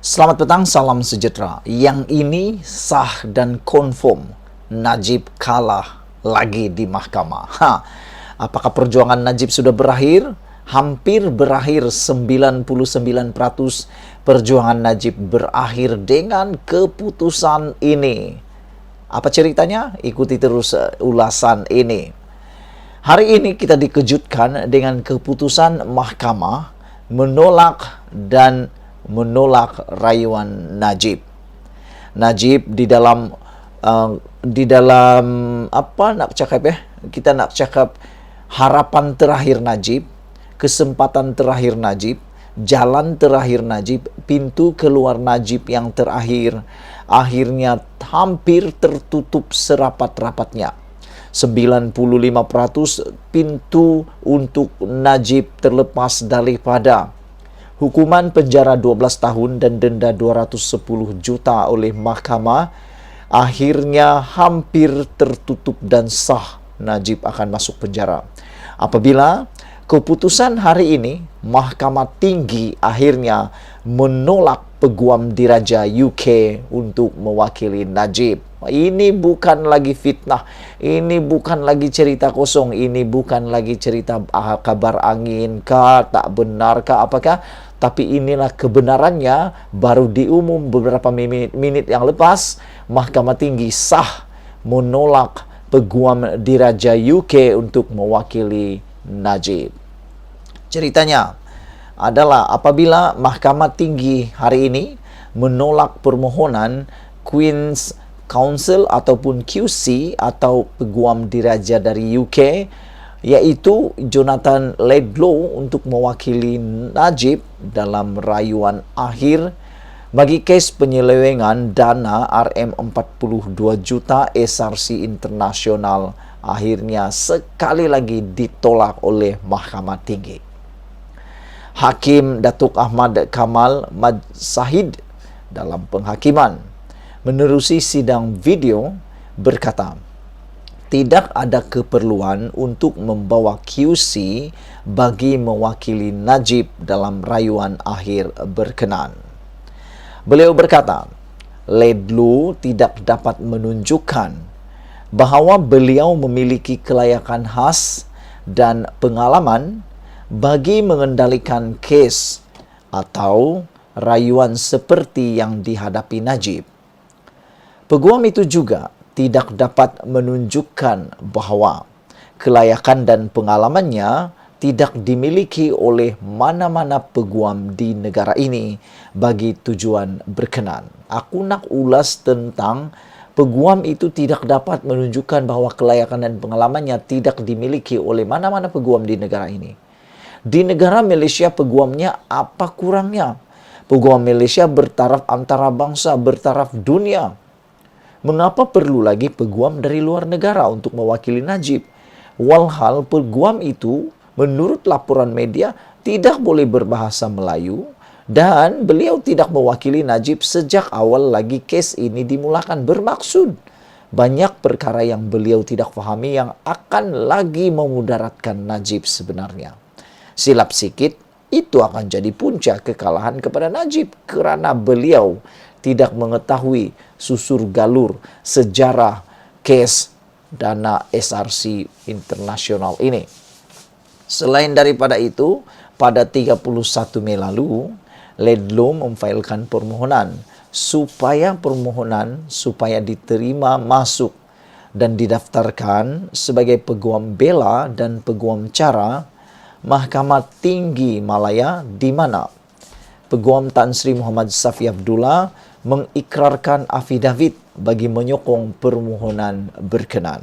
Selamat petang, salam sejahtera. Yang ini sah dan confirm Najib kalah lagi di mahkamah. Apakah perjuangan Najib sudah berakhir? Hampir berakhir. 99% perjuangan Najib berakhir dengan keputusan ini. Apa ceritanya? Ikuti terus ulasan ini. Hari ini kita dikejutkan dengan keputusan mahkamah menolak rayuan Najib. Najib di dalam apa nak cakap ya? Kita nak cakap harapan terakhir Najib, kesempatan terakhir Najib, jalan terakhir Najib, pintu keluar Najib yang terakhir akhirnya hampir tertutup serapat-rapatnya. 95% pintu untuk Najib terlepas daripada hukuman penjara 12 tahun dan denda 210 juta oleh mahkamah akhirnya hampir tertutup dan sah Najib akan masuk penjara. Apabila keputusan hari ini, Mahkamah Tinggi akhirnya menolak Peguam Diraja UK untuk mewakili Najib. Ini bukan lagi fitnah, ini bukan lagi cerita kosong, ini bukan lagi cerita kabar angin kah, tak benar kah, apakah, tapi inilah kebenarannya. Baru diumum beberapa menit yang lepas, Mahkamah Tinggi sah menolak Peguam Diraja UK untuk mewakili Najib. Ceritanya adalah apabila Mahkamah Tinggi hari ini menolak permohonan Queen's Counsel ataupun QC atau Peguam Diraja dari UK, yaitu Jonathan Laidlaw untuk mewakili Najib dalam rayuan akhir bagi kes penyelewengan dana RM42 juta SRC Internasional, akhirnya sekali lagi ditolak oleh Mahkamah Tinggi. Hakim Datuk Ahmad Kamal Majsahid dalam penghakiman menerusi sidang video berkata, tidak ada keperluan untuk membawa QC bagi mewakili Najib dalam rayuan akhir berkenan. Beliau berkata, Laidlaw tidak dapat menunjukkan bahawa beliau memiliki kelayakan khas dan pengalaman bagi mengendalikan kes atau rayuan seperti yang dihadapi Najib. Peguam itu juga tidak dapat menunjukkan bahawa kelayakan dan pengalamannya tidak dimiliki oleh mana-mana peguam di negara ini bagi tujuan berkenan. Aku nak ulas tentang peguam itu tidak dapat menunjukkan bahawa kelayakan dan pengalamannya tidak dimiliki oleh mana-mana peguam di negara ini. Di negara Malaysia, peguamnya apa kurangnya? Peguam Malaysia bertaraf antara bangsa, bertaraf dunia. Mengapa perlu lagi peguam dari luar negara untuk mewakili Najib? Walhal peguam itu, menurut laporan media, tidak boleh berbahasa Melayu dan beliau tidak mewakili Najib sejak awal lagi kes ini dimulakan. Bermaksud banyak perkara yang beliau tidak fahami yang akan lagi memudaratkan Najib sebenarnya. Silap sikit, itu akan jadi punca kekalahan kepada Najib kerana beliau tidak mengetahui susur galur sejarah kes dana SRC Internasional ini. Selain daripada itu, pada 31 Mei lalu, Laidlaw memfailkan permohonan supaya diterima masuk dan didaftarkan sebagai peguam bela dan peguam cara Mahkamah Tinggi Malaya, di mana Peguam Tan Sri Muhammad Safi Abdullah mengikrarkan afidavit bagi menyokong permohonan berkenan.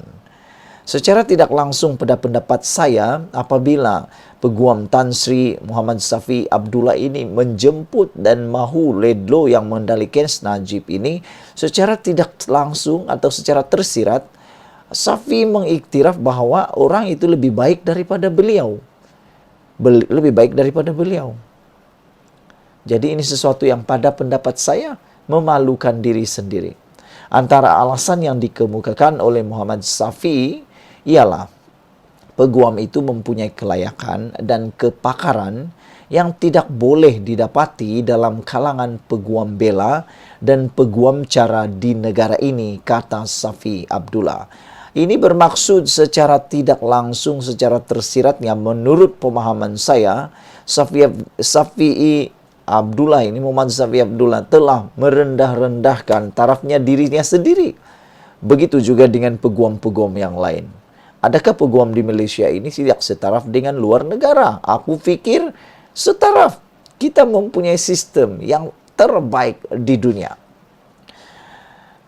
Secara tidak langsung pada pendapat saya, apabila Peguam Tan Sri Muhammad Safi Abdullah ini menjemput dan mahu Laidlaw yang mengendalikan Najib ini, secara tidak langsung atau secara tersirat, Safi mengiktiraf bahawa orang itu lebih baik daripada beliau. Jadi ini sesuatu yang pada pendapat saya memalukan diri sendiri. Antara alasan yang dikemukakan oleh Muhammad Safi ialah peguam itu mempunyai kelayakan dan kepakaran yang tidak boleh didapati dalam kalangan peguam bela dan peguam cara di negara ini, kata Safi Abdullah. Ini bermaksud secara tidak langsung, secara tersiratnya, menurut pemahaman saya, Safi Abdullah ini, Muhammad Safi Abdullah, telah merendah-rendahkan tarafnya dirinya sendiri. Begitu juga dengan peguam-peguam yang lain. Adakah peguam di Malaysia ini tidak setaraf dengan luar negara? Aku pikir setaraf. Kita mempunyai sistem yang terbaik di dunia.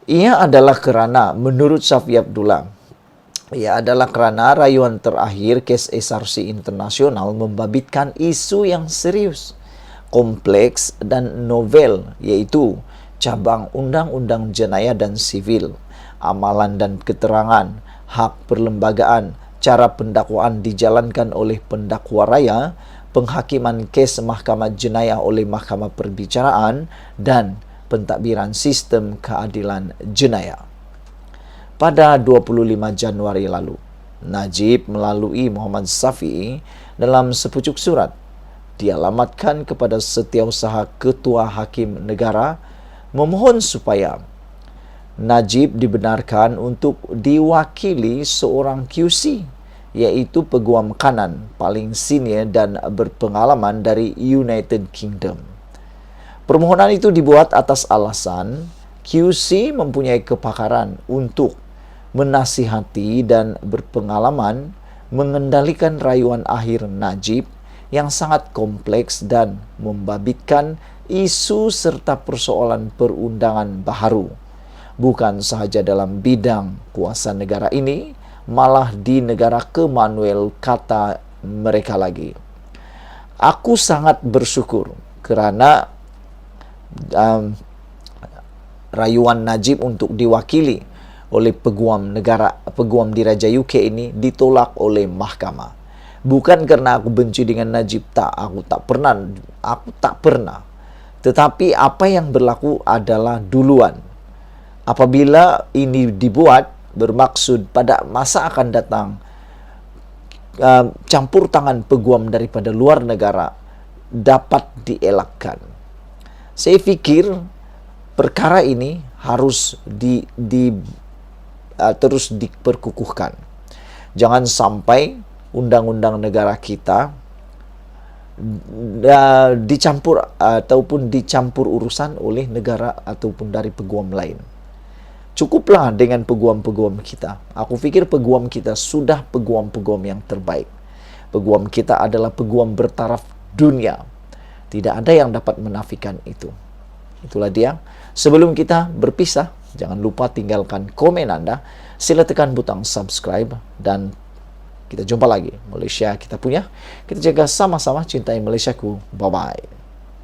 Ia adalah kerana, menurut Safi Abdullah, ia adalah kerana rayuan terakhir kes SRC Internasional membabitkan isu yang serius, kompleks dan novel, yaitu cabang undang-undang jenayah dan sivil, amalan dan keterangan, hak perlembagaan, cara pendakwaan dijalankan oleh pendakwa raya, penghakiman kes mahkamah jenayah oleh mahkamah perbicaraan, dan pentadbiran sistem keadilan jenayah. Pada 25 Januari lalu, Najib melalui Muhammad Safi dalam sepucuk surat dialamatkan kepada Setiausaha Ketua Hakim Negara memohon supaya Najib dibenarkan untuk diwakili seorang QC, iaitu peguam kanan paling senior dan berpengalaman dari United Kingdom. Permohonan itu dibuat atas alasan QC mempunyai kepakaran untuk menasihati dan berpengalaman mengendalikan rayuan akhir Najib yang sangat kompleks dan membabitkan isu serta persoalan perundangan baharu. Bukan sahaja dalam bidang kuasa negara ini, malah di negara Commonwealth, kata mereka lagi. Aku sangat bersyukur kerana rayuan Najib untuk diwakili oleh peguam negara, peguam diraja UK ini ditolak oleh mahkamah. Bukan kerana aku benci dengan Najib, aku tak pernah. Tetapi apa yang berlaku adalah duluan. Apabila ini dibuat, bermaksud pada masa akan datang campur tangan peguam daripada luar negara dapat dielakkan. Saya fikir perkara ini harus terus diperkukuhkan. Jangan sampai undang-undang negara kita dicampur urusan oleh negara ataupun dari peguam lain. Cukuplah dengan peguam-peguam kita. Aku fikir peguam kita sudah peguam-peguam yang terbaik. Peguam kita adalah peguam bertaraf dunia. Tidak ada yang dapat menafikan itu. Itulah dia. Sebelum kita berpisah, jangan lupa tinggalkan komen Anda. Sila tekan butang subscribe dan kita jumpa lagi. Malaysia kita punya. Kita jaga sama-sama, cintai Malaysiaku. Bye-bye.